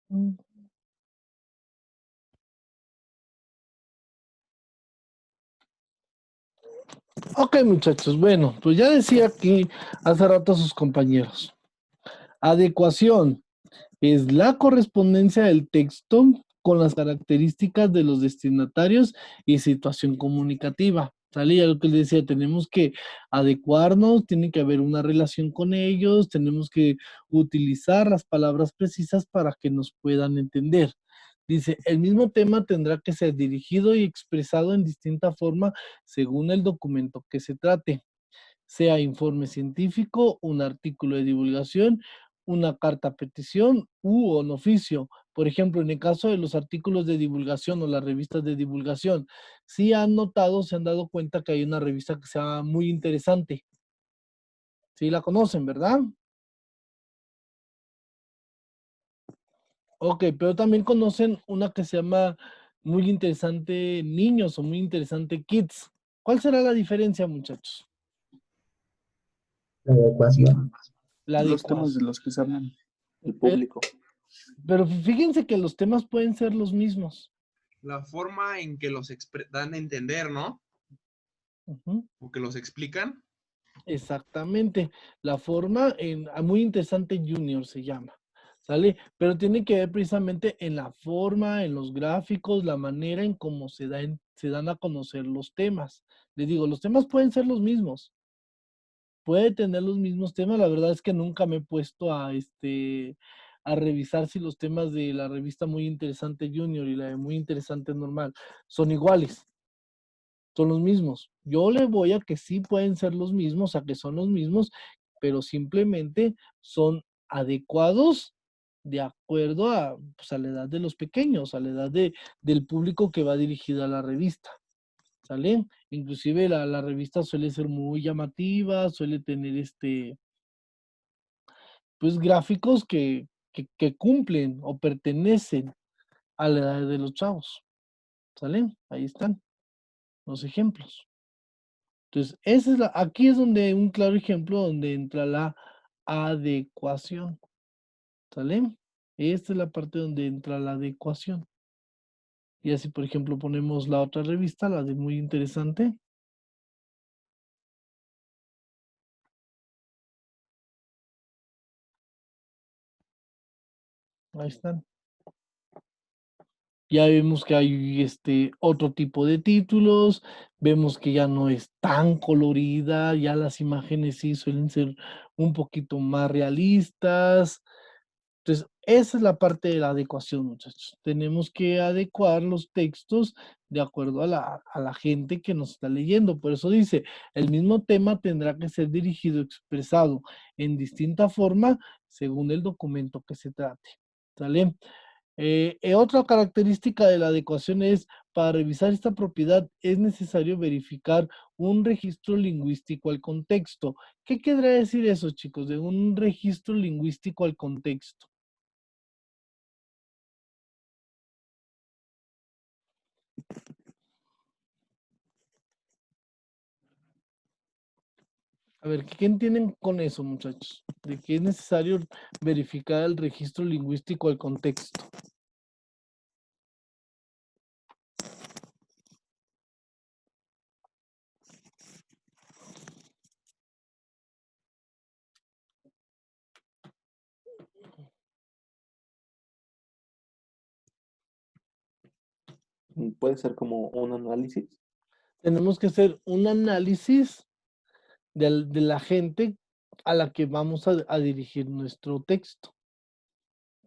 Mm. Ok, muchachos, bueno, pues ya decía aquí hace rato sus compañeros. Adecuación es la correspondencia del texto con las características de los destinatarios y situación comunicativa. Salía lo que les decía, tenemos que adecuarnos, tiene que haber una relación con ellos, tenemos que utilizar las palabras precisas para que nos puedan entender. Dice, el mismo tema tendrá que ser dirigido y expresado en distinta forma según el documento que se trate, sea informe científico, un artículo de divulgación, una carta petición u un oficio. Por ejemplo, en el caso de los artículos de divulgación o las revistas de divulgación, sí han notado, se han dado cuenta que hay una revista que se llama Muy Interesante. Sí la conocen, ¿verdad? Ok, pero también conocen una que se llama Muy Interesante Niños o Muy Interesante Kids. ¿Cuál será la diferencia, muchachos? La adecuación. La Los temas de adecuación. los que se hablan el Eh, público. Pero fíjense que los temas pueden ser los mismos. La forma en que los dan a entender, ¿no? Ujú, O que los explican. exactamente. La forma Muy Interesante Junior se llama. ¿Sale? Pero tiene que ver precisamente en la forma, en los gráficos, la manera en cómo se dan a conocer los temas. Les digo, los temas pueden ser los mismos. Puede tener los mismos temas. La verdad es que nunca me he puesto a revisar si los temas de la revista Muy Interesante Junior y la de Muy Interesante Normal son iguales. Son los mismos. Yo le voy a que sí pueden ser los mismos, a que son los mismos, pero simplemente son adecuados de acuerdo a, pues, a la edad de los pequeños, a la edad del público que va dirigida a la revista. ¿Sale? Inclusive la revista suele ser muy llamativa, suele tener pues gráficos que cumplen o pertenecen a la edad de los chavos. ¿Sale? Ahí están los ejemplos. Entonces, aquí es donde un claro ejemplo donde entra la adecuación, ¿sale? Esta es la parte donde entra la adecuación. Y así, por ejemplo, ponemos la otra revista, la de Muy Interesante. Ahí están. Ya vemos que hay otro tipo de títulos, vemos que ya no es tan colorida, ya las imágenes sí suelen ser un poquito más realistas. Entonces, esa es la parte de la adecuación, muchachos. Tenemos que adecuar los textos de acuerdo a la gente que nos está leyendo. Por eso dice, el mismo tema tendrá que ser dirigido, expresado en distinta forma según el documento que se trate. ¿Sale? Otra característica de la adecuación es, para revisar esta propiedad es necesario verificar un registro lingüístico al contexto. ¿Qué querrá decir eso, chicos, de un registro lingüístico al contexto? A ver, ¿qué entienden con eso, muchachos? De que es necesario verificar el registro lingüístico al contexto. Puede ser como un análisis. Tenemos que hacer un análisis de la gente a la que vamos a dirigir nuestro texto.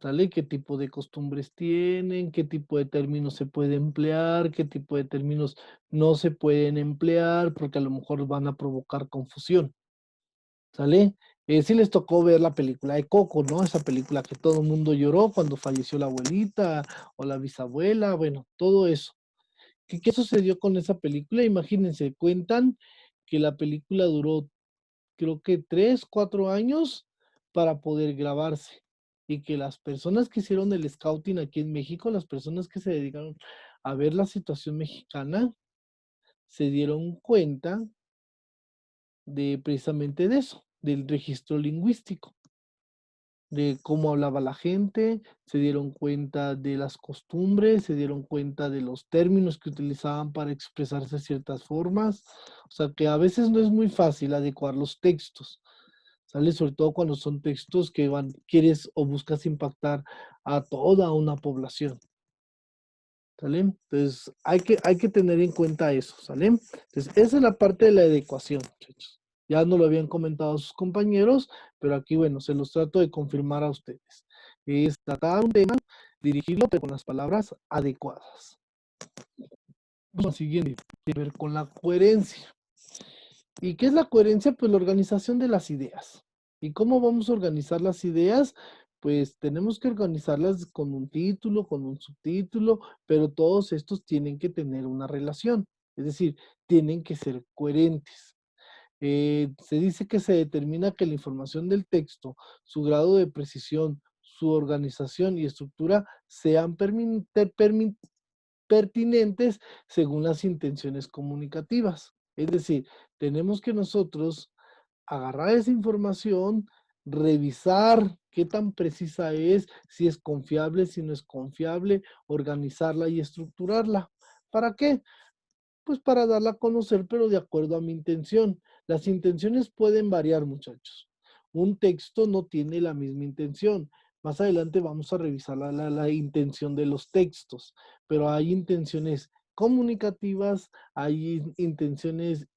¿Sale? ¿Qué tipo de costumbres tienen? ¿Qué tipo de términos se puede emplear? ¿Qué tipo de términos no se pueden emplear? Porque a lo mejor van a provocar confusión. ¿Sale? Sí les tocó ver la película de Coco, ¿no? Esa película que todo el mundo lloró cuando falleció la abuelita o la bisabuela, bueno, todo eso. ¿Qué sucedió con esa película? Imagínense, cuentan que la película duró, creo que 3, 4 años para poder grabarse. Y que las personas que hicieron el scouting aquí en México, las personas que se dedicaron a ver la situación mexicana, se dieron cuenta de precisamente de eso, del registro lingüístico. de cómo hablaba la gente, se dieron cuenta de las costumbres, se dieron cuenta de los términos que utilizaban para expresarse de ciertas formas. O sea que a veces no es muy fácil adecuar los textos, ¿sale? Sobre todo cuando son textos que quieres o buscas impactar a toda una población, ¿sale? Entonces hay que tener en cuenta eso, ¿sale? Entonces esa es la parte de la adecuación, muchachos. Ya no lo habían comentado sus compañeros, pero aquí, bueno, se los trato de confirmar a ustedes. Es tratar un tema, dirigirlo, pero con las palabras adecuadas. Vamos al siguiente, tiene que ver con la coherencia. ¿Y qué es la coherencia? Pues la organización de las ideas. ¿Y cómo vamos a organizar las ideas? Pues tenemos que organizarlas con un título, con un subtítulo, pero todos estos tienen que tener una relación. Es decir, tienen que ser coherentes. Se dice que se determina que la información del texto, su grado de precisión, su organización y estructura sean pertinentes según las intenciones comunicativas. Es decir, tenemos que nosotros agarrar esa información, revisar qué tan precisa es, si es confiable, si no es confiable, organizarla y estructurarla. ¿Para qué? Pues para darla a conocer, pero de acuerdo a mi intención. Las intenciones pueden variar, muchachos. Un texto no tiene la misma intención. Más adelante vamos a revisar la intención de los textos, pero hay intenciones comunicativas, hay intenciones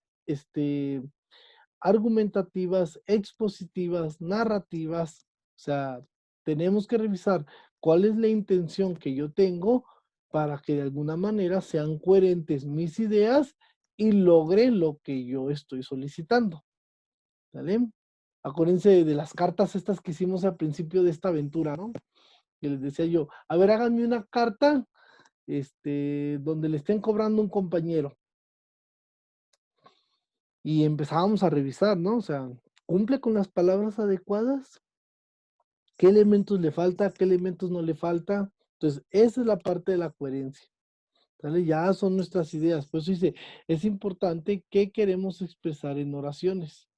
argumentativas, expositivas, narrativas. O sea, tenemos que revisar cuál es la intención que yo tengo para que de alguna manera sean coherentes mis ideas y logre lo que yo estoy solicitando. ¿Vale? Acuérdense de las cartas estas que hicimos al principio de esta aventura, ¿no? Que les decía yo, a ver, háganme una carta, donde le estén cobrando un compañero. Y empezábamos a revisar, ¿no? O sea, ¿cumple con las palabras adecuadas? ¿Qué elementos le falta? ¿Qué elementos no le falta? Entonces, esa es la parte de la coherencia. ¿Sale? Ya son nuestras ideas. Por eso dice, es importante qué queremos expresar en oraciones.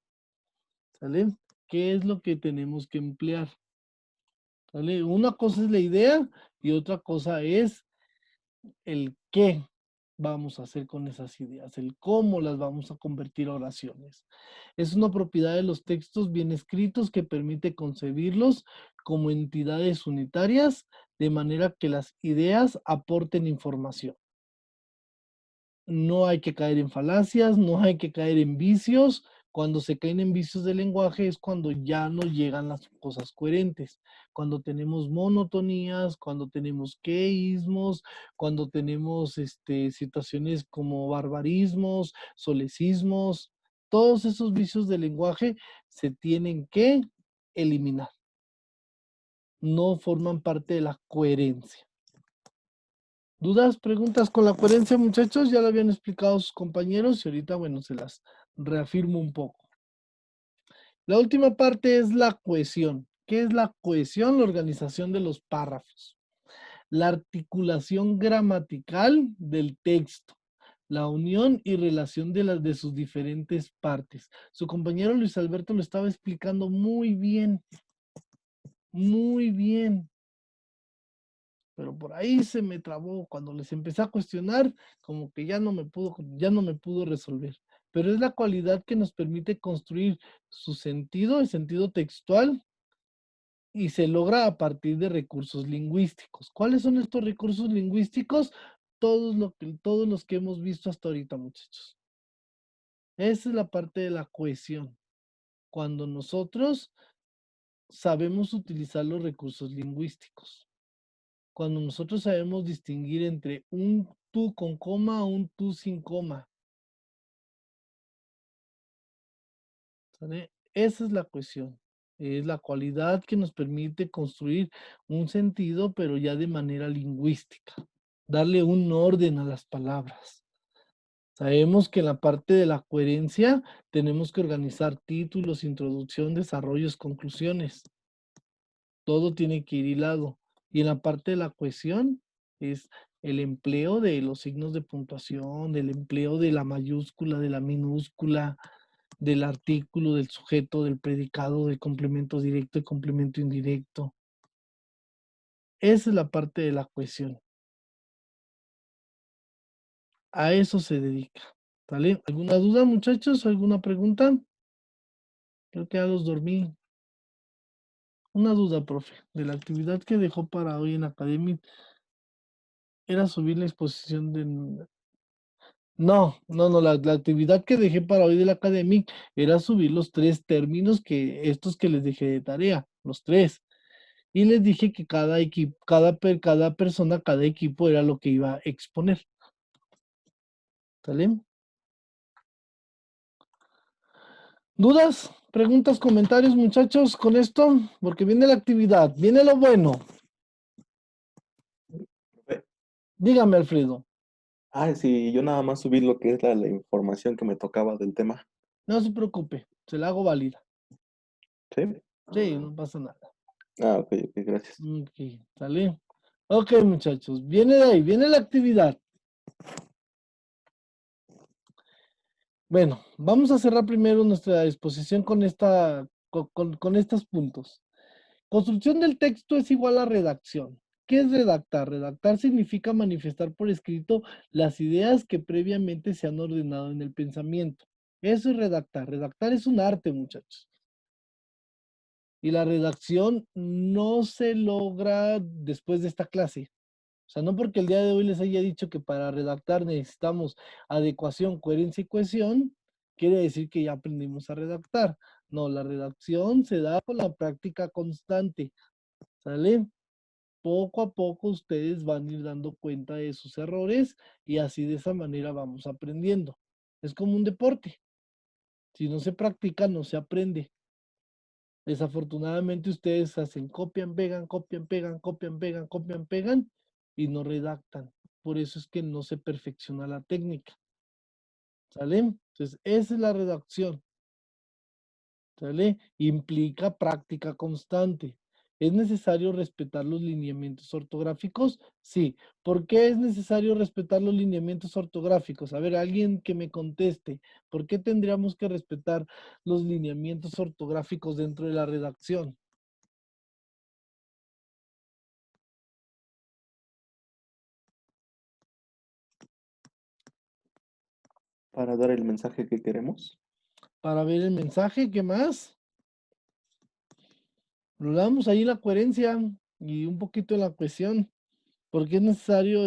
¿Sale? ¿Qué es lo que tenemos que emplear? ¿Sale? Una cosa es la idea y otra cosa es el qué vamos a hacer con esas ideas, el cómo las vamos a convertir a oraciones. Es una propiedad de los textos bien escritos que permite concebirlos como entidades unitarias de manera que las ideas aporten información. No hay que caer en falacias, no hay que caer en vicios. Cuando se caen en vicios del lenguaje es cuando ya no llegan las cosas coherentes. Cuando tenemos monotonías, cuando tenemos queísmos, cuando tenemos situaciones como barbarismos, solecismos, todos esos vicios del lenguaje se tienen que eliminar. No forman parte de la coherencia. ¿Dudas, preguntas con la coherencia, muchachos? Ya lo habían explicado sus compañeros y ahorita, bueno, se las reafirmo un poco. La última parte es la cohesión. ¿Qué es la cohesión? La organización de los párrafos. La articulación gramatical del texto. La unión y relación de sus diferentes partes. Su compañero Luis Alberto lo estaba explicando muy bien. Muy bien. Pero por ahí se me trabó cuando les empecé a cuestionar, como que ya no me pudo resolver. Pero es la cualidad que nos permite construir su sentido, el sentido textual, y se logra a partir de recursos lingüísticos. ¿Cuáles son estos recursos lingüísticos? Todos los que hemos visto hasta ahorita, muchachos. Esa es la parte de la cohesión. Cuando nosotros sabemos utilizar los recursos lingüísticos. Cuando nosotros sabemos distinguir entre un tú con coma o un tú sin coma. ¿Sale? Esa es la cuestión. Es la cualidad que nos permite construir un sentido, pero ya de manera lingüística. Darle un orden a las palabras. Sabemos que en la parte de la coherencia tenemos que organizar títulos, introducción, desarrollos, conclusiones. Todo tiene que ir hilado. Y en la parte de la cohesión es el empleo de los signos de puntuación, el empleo de la mayúscula, de la minúscula, del artículo, del sujeto, del predicado, del complemento directo y complemento indirecto. Esa es la parte de la cohesión. A eso se dedica. ¿Vale? ¿Alguna duda, muchachos? ¿Alguna pregunta? Creo que ya los dormí. Una duda, profe, de la actividad que dejó para hoy en Academy, ¿era subir la exposición de... No, la actividad que dejé para hoy del Academic era subir los 3 términos estos que les dejé de tarea, los 3. Y les dije que cada equipo, cada persona, cada equipo era lo que iba a exponer. ¿Sale? ¿Dudas? ¿Preguntas? ¿Comentarios, muchachos, con esto? Porque viene la actividad, viene lo bueno. Dígame, Alfredo. Sí, yo nada más subí lo que es la información que me tocaba del tema. No se preocupe, se la hago válida. ¿Sí? Sí, no pasa nada. Ok, gracias. Ok, ¿sale? Ok, muchachos, viene de ahí, viene la actividad. Bueno, vamos a cerrar primero nuestra exposición con estos puntos. Construcción del texto es igual a redacción. ¿Qué es redactar? Redactar significa manifestar por escrito las ideas que previamente se han ordenado en el pensamiento. Eso es redactar. Redactar es un arte, muchachos. Y la redacción no se logra después de esta clase. O sea, no porque el día de hoy les haya dicho que para redactar necesitamos adecuación, coherencia y cohesión, quiere decir que ya aprendimos a redactar. No, la redacción se da con la práctica constante. ¿Sale? Poco a poco ustedes van a ir dando cuenta de sus errores y así de esa manera vamos aprendiendo. Es como un deporte. Si no se practica, no se aprende. Desafortunadamente ustedes hacen copian, pegan, copian, pegan, copian, pegan, copian, pegan y no redactan. Por eso es que no se perfecciona la técnica. ¿Sale? Entonces, esa es la redacción. ¿Sale? Implica práctica constante. ¿Es necesario respetar los lineamientos ortográficos? Sí. ¿Por qué es necesario respetar los lineamientos ortográficos? A ver, alguien que me conteste. ¿Por qué tendríamos que respetar los lineamientos ortográficos dentro de la redacción? Para dar el mensaje que queremos. Para ver el mensaje, ¿qué más? Lo damos ahí la coherencia y un poquito la cohesión. ¿Por qué es necesario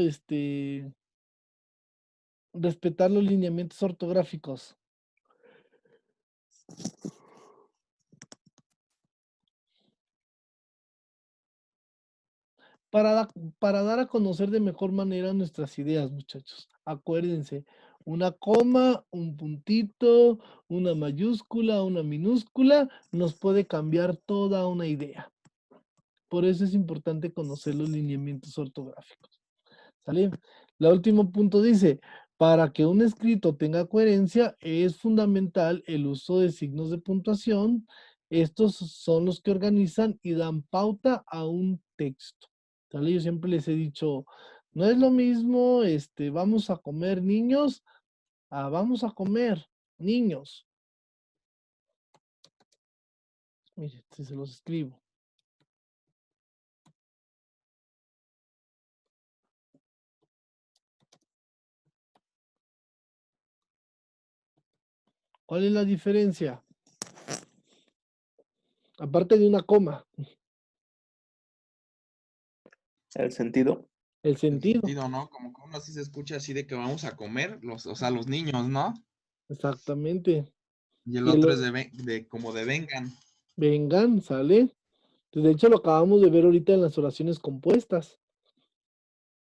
respetar los lineamientos ortográficos? Para dar a conocer de mejor manera nuestras ideas, muchachos. Acuérdense, una coma, un puntito, una mayúscula, una minúscula, nos puede cambiar toda una idea. Por eso es importante conocer los lineamientos ortográficos. ¿Sale? El último punto dice, para que un escrito tenga coherencia, es fundamental el uso de signos de puntuación. Estos son los que organizan y dan pauta a un texto. ¿Sale? Yo siempre les he dicho, no es lo mismo, vamos a comer niños, a vamos a comer niños. Mire, si se los escribo. ¿Cuál es la diferencia? Aparte de una coma, El sentido. el El sentido. sentido, ¿no? Como que uno así se escucha así de que vamos a comer, o sea, los niños, ¿no? Exactamente. Y el Y otro es como de vengan. vengan, ¿sale? Pues, de hecho, lo acabamos de ver ahorita en las oraciones compuestas,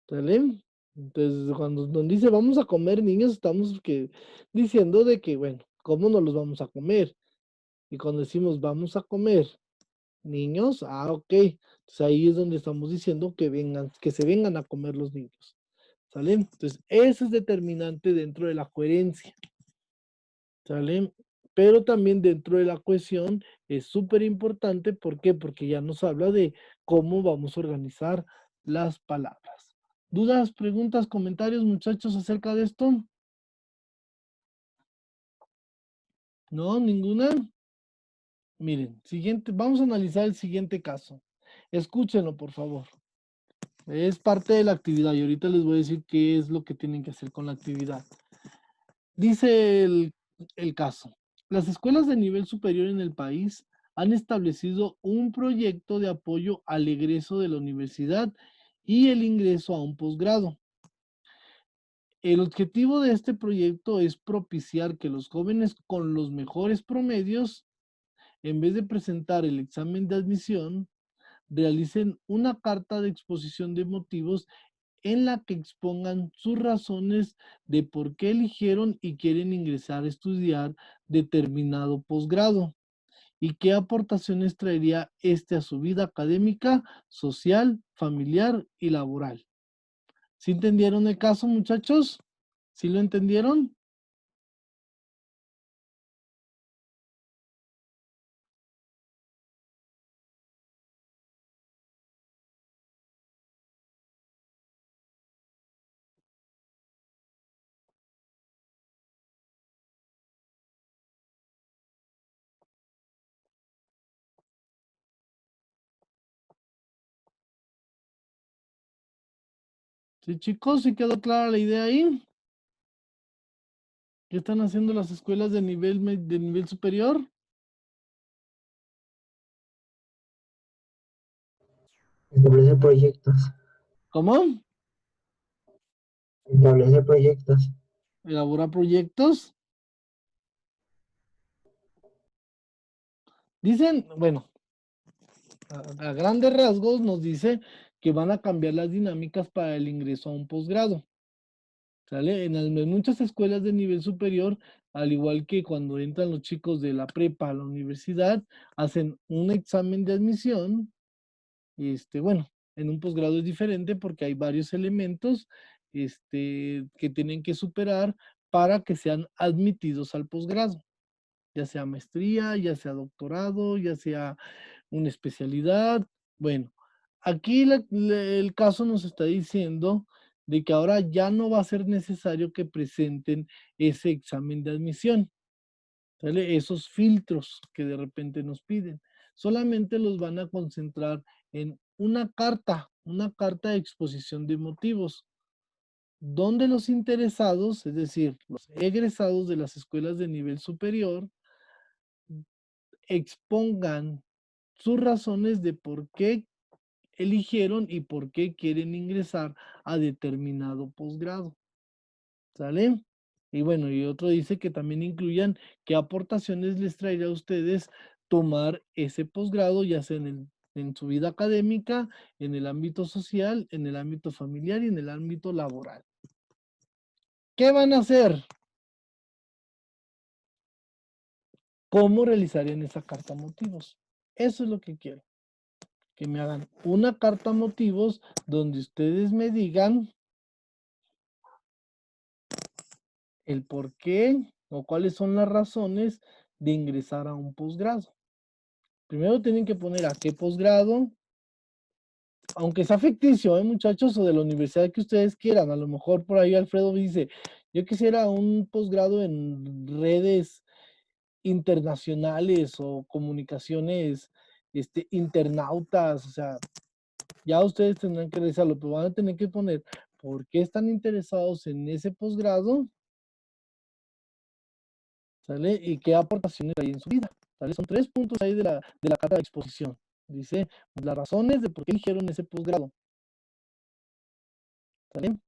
¿sale? Entonces, cuando nos dice vamos a comer niños, estamos diciendo de que, bueno, ¿cómo nos los vamos a comer? Y cuando decimos vamos a comer niños, ok. Entonces ahí es donde estamos diciendo que vengan, que se vengan a comer los niños, ¿sale? Entonces, eso es determinante dentro de la coherencia. ¿Sale? Pero también dentro de la cohesión es súper importante, ¿por qué? Porque ya nos habla de cómo vamos a organizar las palabras. ¿Dudas, preguntas, comentarios, muchachos, acerca de esto? No, ninguna. Miren, siguiente, vamos a analizar el siguiente caso. Escúchenlo, por favor. Es parte de la actividad y ahorita les voy a decir qué es lo que tienen que hacer con la actividad. Dice el caso. Las escuelas de nivel superior en el país han establecido un proyecto de apoyo al egreso de la universidad y el ingreso a un posgrado. El objetivo de este proyecto es propiciar que los jóvenes con los mejores promedios, en vez de presentar el examen de admisión, realicen una carta de exposición de motivos en la que expongan sus razones de por qué eligieron y quieren ingresar a estudiar determinado posgrado y qué aportaciones traería este a su vida académica, social, familiar y laboral. ¿Sí entendieron el caso, muchachos? ¿Sí lo entendieron? Sí, chicos, ¿sí quedó clara la idea ahí? ¿Qué están haciendo las escuelas de nivel superior? Establecer proyectos. ¿Cómo? Establecer proyectos. Elaborar proyectos. Dicen, bueno, a grandes rasgos nos dice que van a cambiar las dinámicas para el ingreso a un posgrado. ¿Sale? En muchas escuelas de nivel superior, al igual que cuando entran los chicos de la prepa a la universidad, hacen un examen de admisión. Bueno, en un posgrado es diferente porque hay varios elementos que tienen que superar para que sean admitidos al posgrado, ya sea maestría, ya sea doctorado, ya sea una especialidad. Bueno, aquí el caso nos está diciendo de que ahora ya no va a ser necesario que presenten ese examen de admisión, ¿sale? Esos filtros que de repente nos piden. Solamente los van a concentrar en una carta de exposición de motivos, donde los interesados, es decir, los egresados de las escuelas de nivel superior, expongan sus razones de por qué eligieron y por qué quieren ingresar a determinado posgrado. ¿Sale? Y bueno, y otro dice que también incluyan qué aportaciones les traerá a ustedes tomar ese posgrado, ya sea en su vida académica, en el ámbito social, en el ámbito familiar y en el ámbito laboral. ¿Qué van a hacer? ¿Cómo realizarían esa carta motivos? Eso es lo que quiero. Que me hagan una carta motivos donde ustedes me digan el por qué o cuáles son las razones de ingresar a un posgrado. Primero tienen que poner a qué posgrado, aunque sea ficticio, muchachos, o de la universidad que ustedes quieran. A lo mejor por ahí Alfredo dice, yo quisiera un posgrado en redes internacionales o comunicaciones internautas, o sea, ya ustedes tendrán que realizarlo, pero van a tener que poner por qué están interesados en ese posgrado, ¿sale? Y qué aportaciones hay en su vida, ¿sale? Son 3 puntos ahí de la carta de exposición. Dice las razones de por qué eligieron ese posgrado, ¿sale?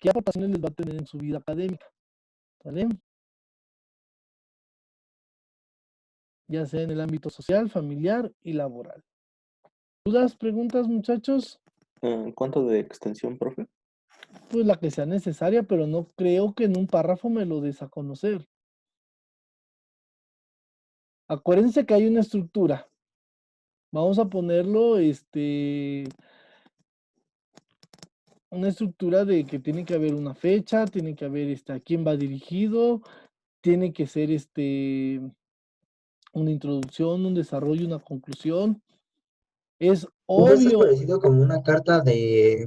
¿Qué aportaciones les va a tener en su vida académica? ¿Sale? Ya sea en el ámbito social, familiar y laboral. ¿Dudas, preguntas, muchachos? ¿Cuánto de extensión, profe? Pues la que sea necesaria, pero no creo que en un párrafo me lo des a conocer. Acuérdense que hay una estructura. Vamos a ponerlo, una estructura de que tiene que haber una fecha, tiene que haber a quién va dirigido, tiene que ser una introducción, un desarrollo, una conclusión. Es Entonces es obvio. parecido como una carta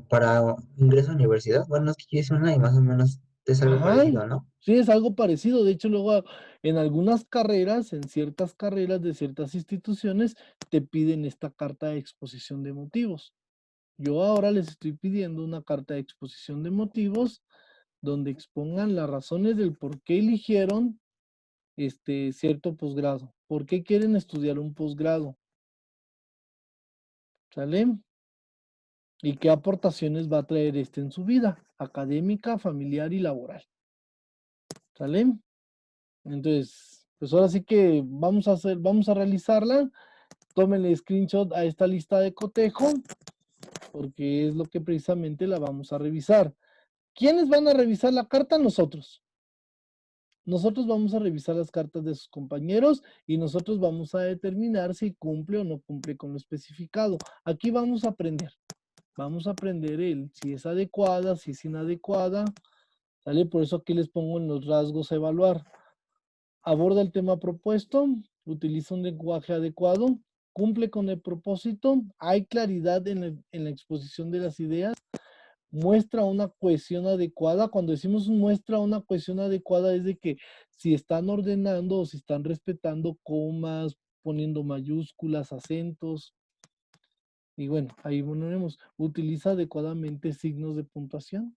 para ingreso a universidad. Bueno, es que yo hice una y más o menos Es algo Ajá, parecido, ¿no? sí, es algo parecido. De hecho, luego en algunas carreras, en ciertas carreras de ciertas instituciones, te piden esta carta de exposición de motivos. Yo ahora les estoy pidiendo una carta de exposición de motivos donde expongan las razones del por qué eligieron cierto posgrado, por qué quieren estudiar un posgrado, ¿sale? Y qué aportaciones va a traer en su vida académica, familiar y laboral, ¿sale? Entonces, pues ahora sí que vamos a realizarla. Tómenle screenshot a esta lista de cotejo, porque es lo que precisamente la vamos a revisar. ¿Quiénes van a revisar la carta? Nosotros. Nosotros vamos a revisar las cartas de sus compañeros y nosotros vamos a determinar si cumple o no cumple con lo especificado. Aquí vamos a aprender. Vamos a aprender si es adecuada, si es inadecuada. ¿Sale? Por eso aquí les pongo en los rasgos a evaluar. Aborda el tema propuesto, utiliza un lenguaje adecuado, cumple con el propósito, hay claridad en la exposición de las ideas, muestra una cohesión adecuada. Cuando decimos muestra una cohesión adecuada es de que si están ordenando o si están respetando comas, poniendo mayúsculas, acentos. Y bueno, ahí ponemos, utiliza adecuadamente signos de puntuación.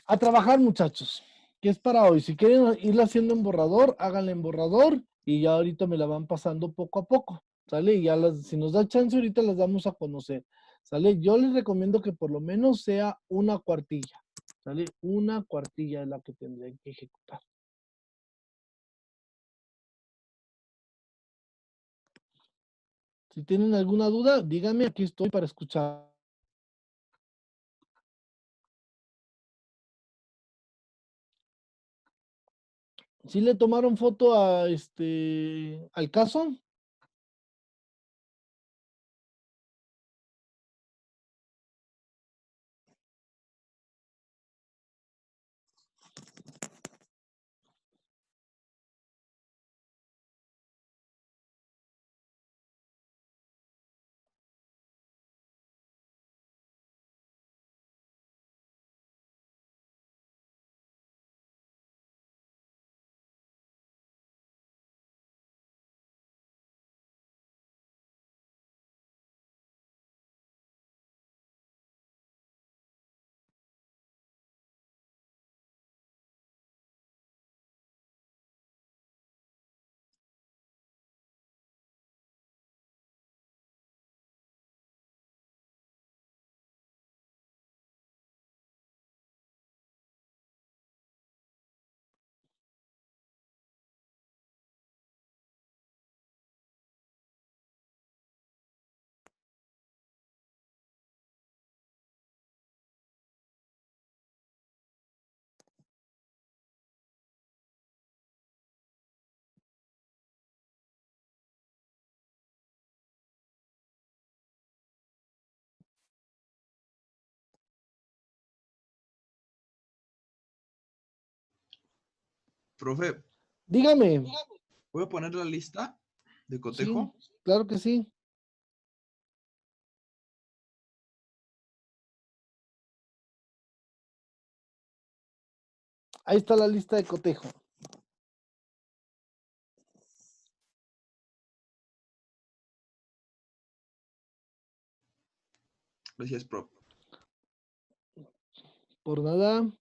A trabajar, muchachos. ¿Qué es para hoy? Si quieren irla haciendo en borrador, háganla en borrador y ya ahorita me la van pasando poco a poco. ¿Sale? Y ya si nos da chance, ahorita las vamos a conocer. ¿Sale? Yo les recomiendo que por lo menos sea una cuartilla. ¿Sale? Una cuartilla es la que tendrán que ejecutar. Si tienen alguna duda, díganme, aquí estoy para escuchar. ¿Sí le tomaron foto al caso? Profe, Dígame. voy a poner la lista de Sí, cotejo. claro que sí. Ahí está la lista de cotejo. Gracias, profe. Por nada.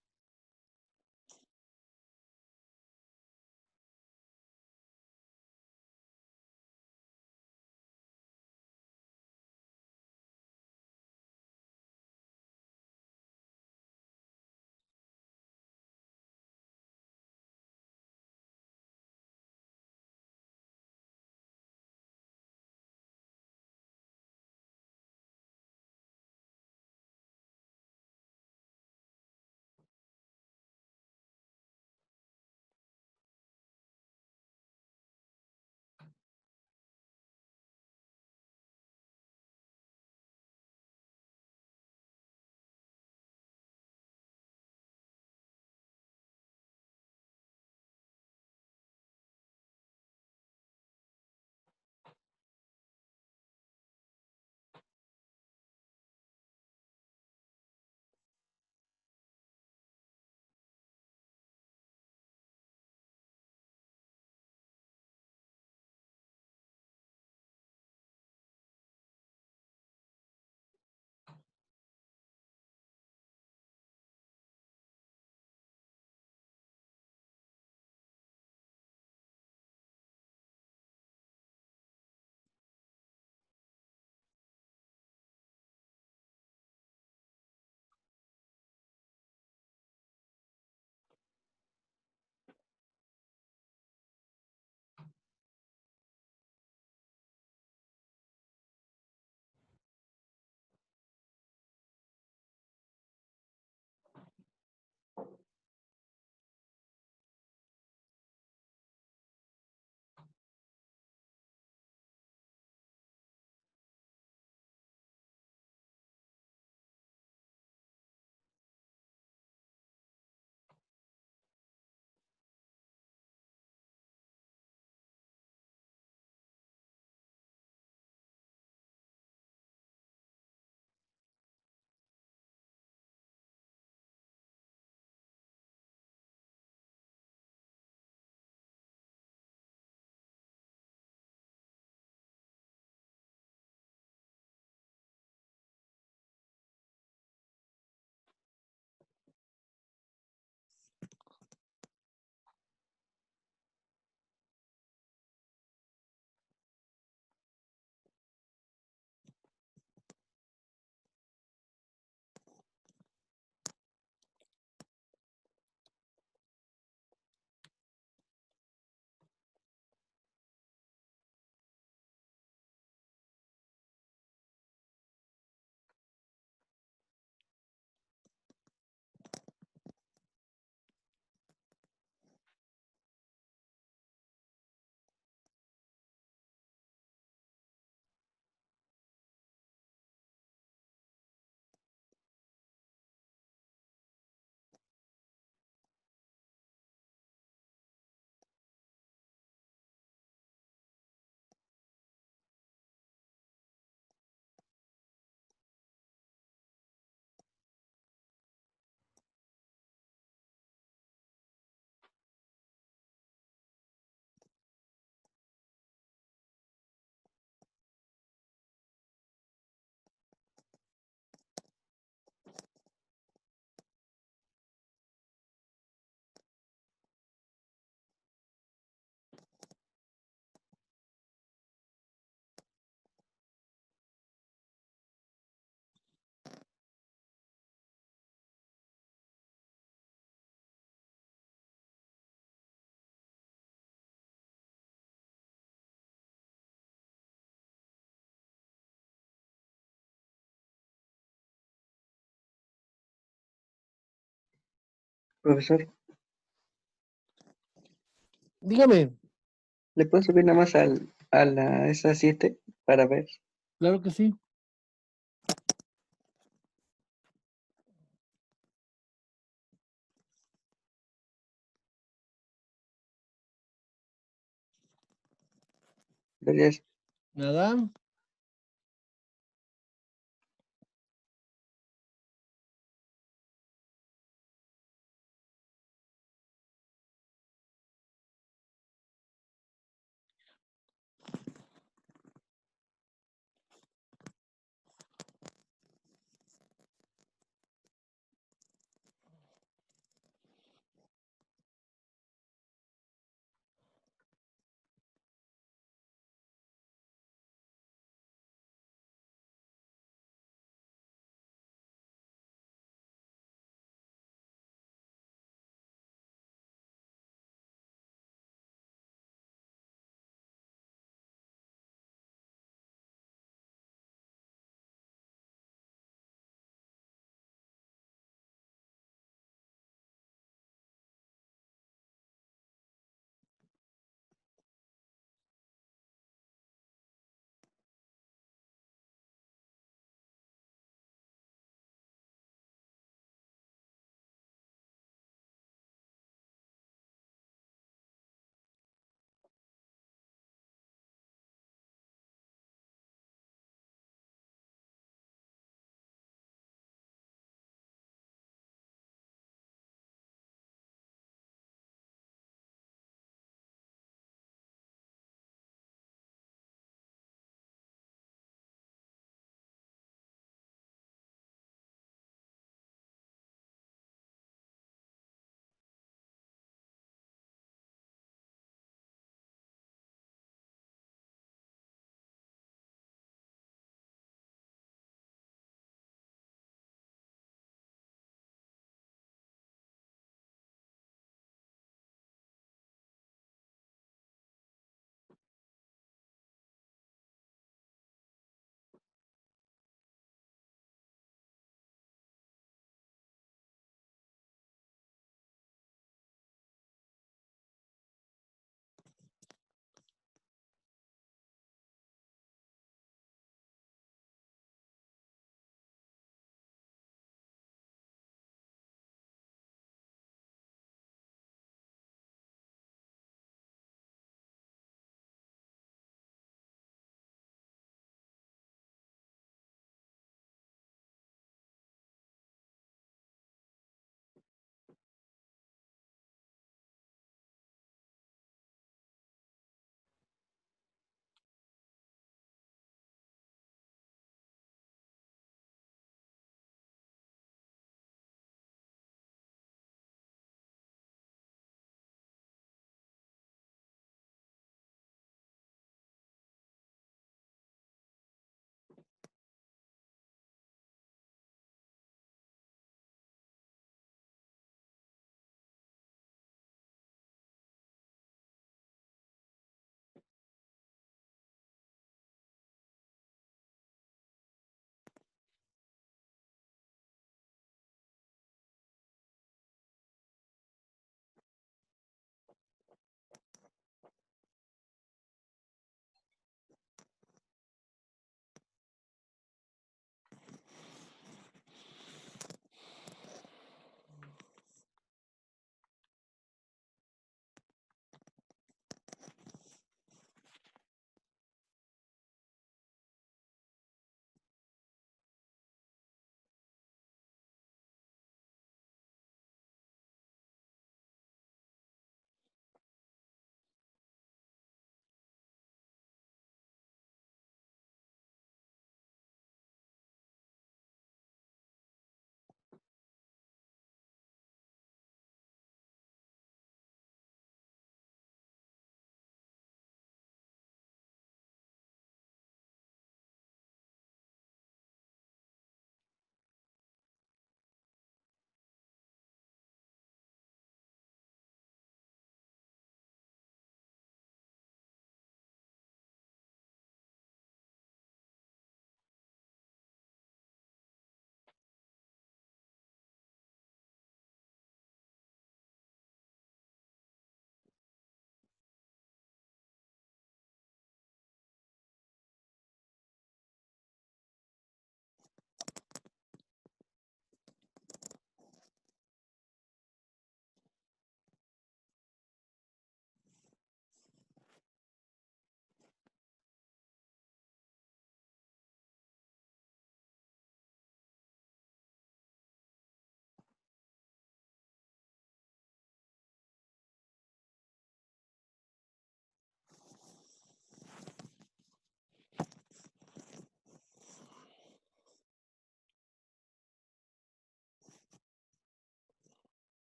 Profesor, Dígame, ¿le puedo subir nada más a esa 7 para ver? claro que sí. Gracias. Nada.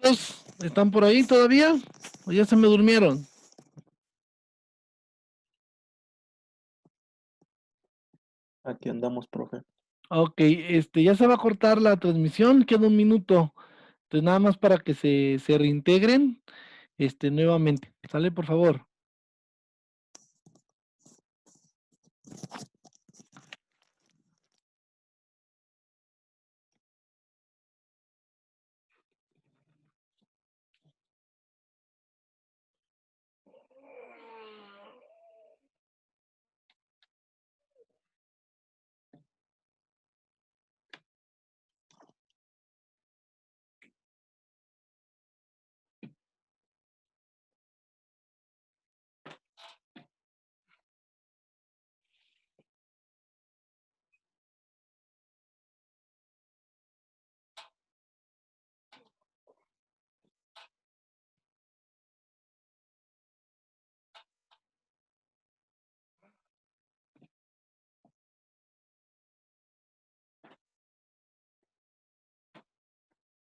compañeros, ¿están por ahí todavía? ¿O ya se me durmieron? Aquí andamos, profe. Ok, ya se va a cortar la transmisión, queda un minuto. Entonces nada más para que se reintegren, nuevamente. ¿Sale, por favor?